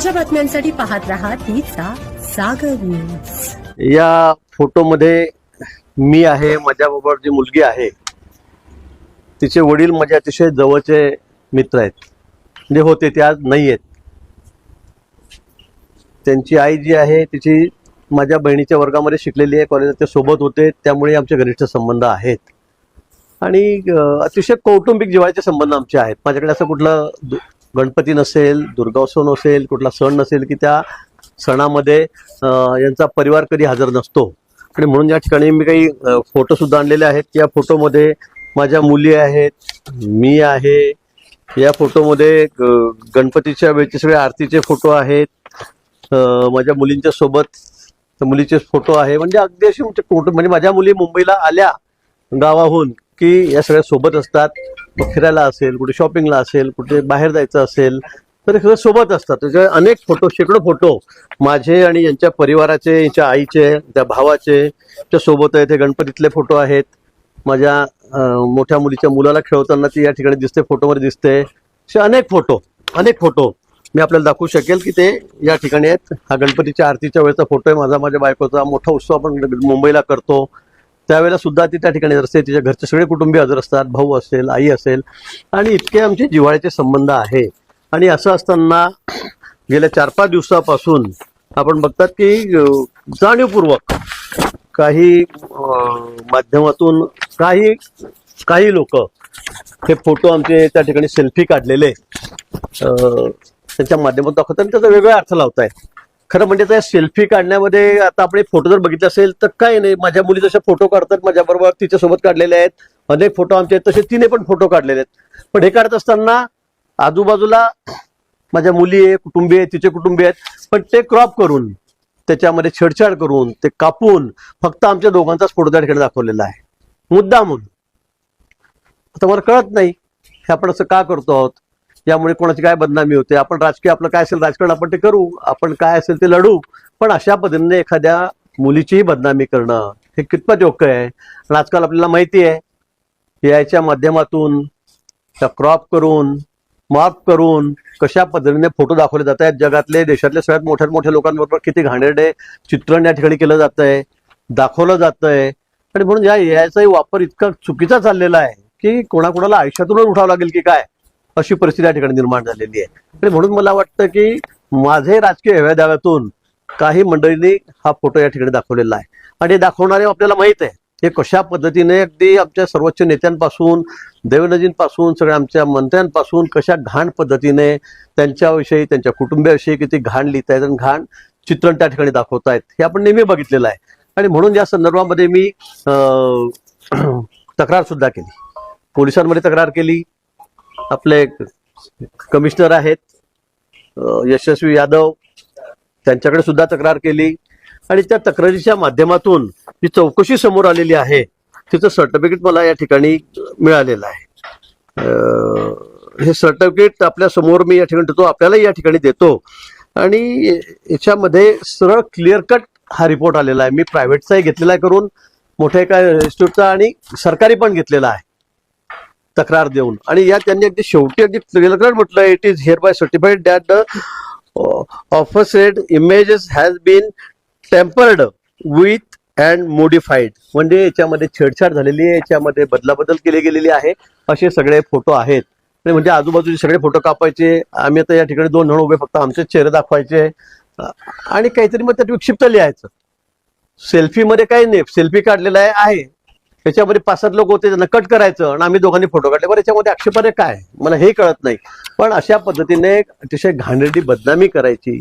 ताज्या बातम्यांसाठी पाहत रहा तिचा सागर न्यूज। या फोटोमध्ये मी आहे, माझ्याबरोबर जी मुलगी आहे तिचे वडील माझे अतिशय जवळचे मित्र आहेत, म्हणजे होते, ते आज नाही आहेत। त्यांची आई जी आहे तिची माझ्या बहिणीच्या वर्गामध्ये शिकलेली आहे, कॉलेजात ते सोबत होते, त्यामुळे आमचे घनिष्ठ संबंध आहेत आणि अतिशय कौटुंबिक जिव्हाळ्याचे संबंध आमचे आहेत। माझ्याकडे असं कुठलं गणपती नसेल, दुर्गोत्सव नसेल, कुठला सण नसेल की त्या सणामध्ये यांचा परिवार कधी हजर नसतो। आणि म्हणून या ठिकाणी मी काही फोटो सुद्धा आणलेले आहेत। या फोटोमध्ये माझ्या मुली आहेत, मी आहे, या फोटोमध्ये गणपतीच्या वेळचे सगळे आरतीचे फोटो आहेत, माझ्या मुलींच्या सोबत मुलीचे फोटो आहे। म्हणजे अगदी अशी म्हणजे माझ्या मुली मुंबईला आल्या गावाहून की या सगळ्या सोबत असतात, फिरायला असेल, कुठे शॉपिंगला असेल, कुठे बाहेर जायचं असेल तर हे सगळं सोबत असतात। त्याचे अनेक फोटो, शेकडो फोटो माझे आणि यांच्या परिवाराचे, यांच्या आईचे, त्या भावाचे त्या सोबत आहेत। हे गणपतीतले फोटो आहेत। माझ्या मोठ्या मुलीच्या मुलाला खेळवताना ती या ठिकाणी दिसते, फोटोमध्ये दिसते। असे अनेक फोटो मी आपल्याला दाखवू शकेल की ते या ठिकाणी आहेत। हा गणपतीच्या आरतीच्या वेळेचा फोटो आहे माझा, माझ्या बायकोचा। मोठा उत्सव आपण मुंबईला करतो त्यावेळेला सुद्धा ती त्या ठिकाणी असते, तिच्या घरचे सगळे कुटुंबीय हजर असतात, भाऊ असेल, आई असेल, आणि इतके आमचे जिव्हाळ्याचे संबंध आहे। आणि असं असताना गेल्या 4-5 दिवसापासून आपण बघतात की जाणीवपूर्वक काही माध्यमातून काही लोक हे फोटो आमचे त्या ठिकाणी सेल्फी काढलेले त्यांच्या माध्यमातून दाखवतात आणि त्याचा वेगळा अर्थ लावताय। खरं म्हणजे त्या सेल्फी काढण्यामध्ये आता आपण फोटो जर बघितले असेल तर काही नाही, माझ्या मुली जसे फोटो काढतात माझ्याबरोबर तिच्यासोबत काढलेले आहेत, अनेक फोटो आमचे आहेत, तसे तिने पण फोटो काढलेले आहेत। पण हे काढत असताना आजूबाजूला माझ्या मुली आहे, कुटुंबीय आहे, तिचे कुटुंबीय आहेत, पण ते क्रॉप करून त्याच्यामध्ये छेडछाड करून ते कापून फक्त आमच्या दोघांचाच फोटो त्या ठिकाणी दाखवलेला आहे, मुद्दामून। आता मला कळत नाही हे आपण असं का करतो आहोत, यामुळे कोणाची काय बदनामी होते। आपण राजकीय आपलं काय असेल राजकारण आपण ते करू, आपण काय असेल ते लढू, पण अशा पद्धतीने एखाद्या मुलीचीही बदनामी करणं हे कितपत योग्य आहे। आणि आजकाल आपल्याला माहिती आहे याच्या माध्यमातून क्रॉप करून, माफ करून कशा पद्धतीने फोटो दाखवले जात आहेत। जगातले, देशातले सगळ्यात मोठ्या लोकांबरोबर किती घाणेरडे चित्रण या ठिकाणी केलं जात आहे, दाखवलं जात आहे। आणि म्हणून याचाही वापर इतका चुकीचा चाललेला आहे की कोणाकोणाला आयुष्यातूनच उठावं लागेल की काय, अशी परिस्थिती या ठिकाणी निर्माण झालेली आहे। आणि म्हणून मला वाटतं की माझे राजकीय हेव्यादाव्यातून काही मंडळींनी हा फोटो या ठिकाणी दाखवलेला आहे आणि दाखवणारे आपल्याला माहित आहे हे कशा पद्धतीने अगदी आमच्या सर्वोच्च नेत्यांपासून, देवेंद्रजींपासून, सगळ्या आमच्या मंत्र्यांपासून कशा घाण पद्धतीने त्यांच्याविषयी, त्यांच्या कुटुंबियाविषयी किती घाण लिहितायत आणि घाण चित्रण त्या ठिकाणी दाखवतायत, हे आपण नेहमी बघितलेलं आहे। आणि म्हणून या संदर्भामध्ये मी तक्रार सुद्धा केली, पोलिसांमध्ये तक्रार केली, आपले कमिशनर आहेत यशस्वी यादव त्यांच्याकडे सुद्धा तक्रार केली। आणि त्या तक्रारीच्या माध्यमातून जी चौकशी समोर आलेली आहे तिचं सर्टिफिकेट मला या ठिकाणी मिळालेलं आहे। हे सर्टिफिकेट आपल्या समोर मी या ठिकाणी देतो, आपल्यालाही या ठिकाणी देतो। आणि याच्यामध्ये सरळ क्लिअर कट हा रिपोर्ट आलेला आहे। मी प्रायव्हेटचाही घेतलेला आहे करून, मोठ्या एका इन्स्टिट्यूटचा, आणि सरकारी पण घेतलेला आहे तक्रार देऊन। आणि या त्यांनी अगदी शेवटी अगदी क्लिअर कट म्हटलं, it is hereby certified that the aforesaid images has been tampered with and modified. म्हणजे याच्यामध्ये छेडछाड झालेली आहे, याच्यामध्ये बदलाबदल केली गेलेली आहे, असे सगळे फोटो आहेत। म्हणजे आजूबाजूचे सगळे फोटो कापायचे, आम्ही आता या ठिकाणी 2 जण उभे, फक्त आमचे चेहरे दाखवायचे आणि काहीतरी मग त्यात विक्षिप्त लिहायचं। सेल्फीमध्ये काही नाही, सेल्फी काढलेला आहे, त्याच्यामध्ये 5-7 लोक होते, त्यांना कट करायचं आणि आम्ही दोघांनी फोटो काढले। बरं, याच्यामध्ये आक्षेपार्ह काय मला हे कळत नाही। पण अशा पद्धतीने अतिशय घाणेरडी बदनामी करायची,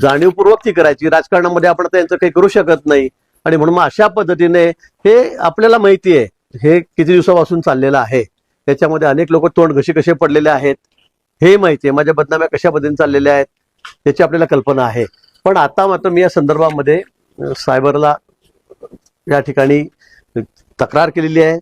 जाणीवपूर्वक ती करायची। राजकारणामध्ये आपण त्यांचं काही करू शकत नाही आणि म्हणून मग अशा पद्धतीने हे आपल्याला माहिती आहे हे किती दिवसापासून चाललेलं आहे। त्याच्यामध्ये अनेक लोक तोंड घशी कसे पडलेले आहेत हे माहिती आहे, माझ्या बदनाम्या कशा पद्धतीने चाललेल्या आहेत याची आपल्याला कल्पना आहे। पण आता मात्र मी या संदर्भामध्ये सायबरला या ठिकाणी तक्रार केलेली आहे,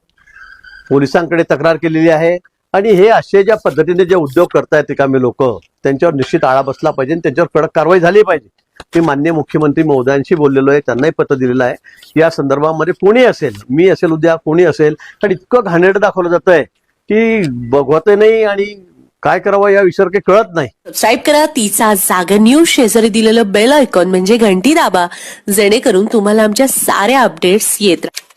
पोलिसांकडे तक्रार केलेली आहे। आणि हे असे ज्या पद्धतीने जे उद्योग करतायत रिकामे लोक, त्यांच्यावर निश्चित आळा बसला पाहिजे, त्यांच्यावर कडक कारवाई झाली पाहिजे। मी माननीय मुख्यमंत्री महोदयांशी बोललेलो आहे, त्यांनाही पत्र दिलेलं आहे। या संदर्भामध्ये कोणी असेल, मी असेल, उद्या कोणी असेल, कारण इतकं घाणेरडं दाखवलं जात आहे की बघवत नाही आणि काय करावं या विषयावर काही कळत नाही. सबस्क्राईब करा तिचा जागर न्यूज, शेजारी दिलेलं बेल आयकॉन म्हणजे घंटी दाबा, जेणेकरून तुम्हाला आमच्या साऱ्या अपडेट्स येत राहतील.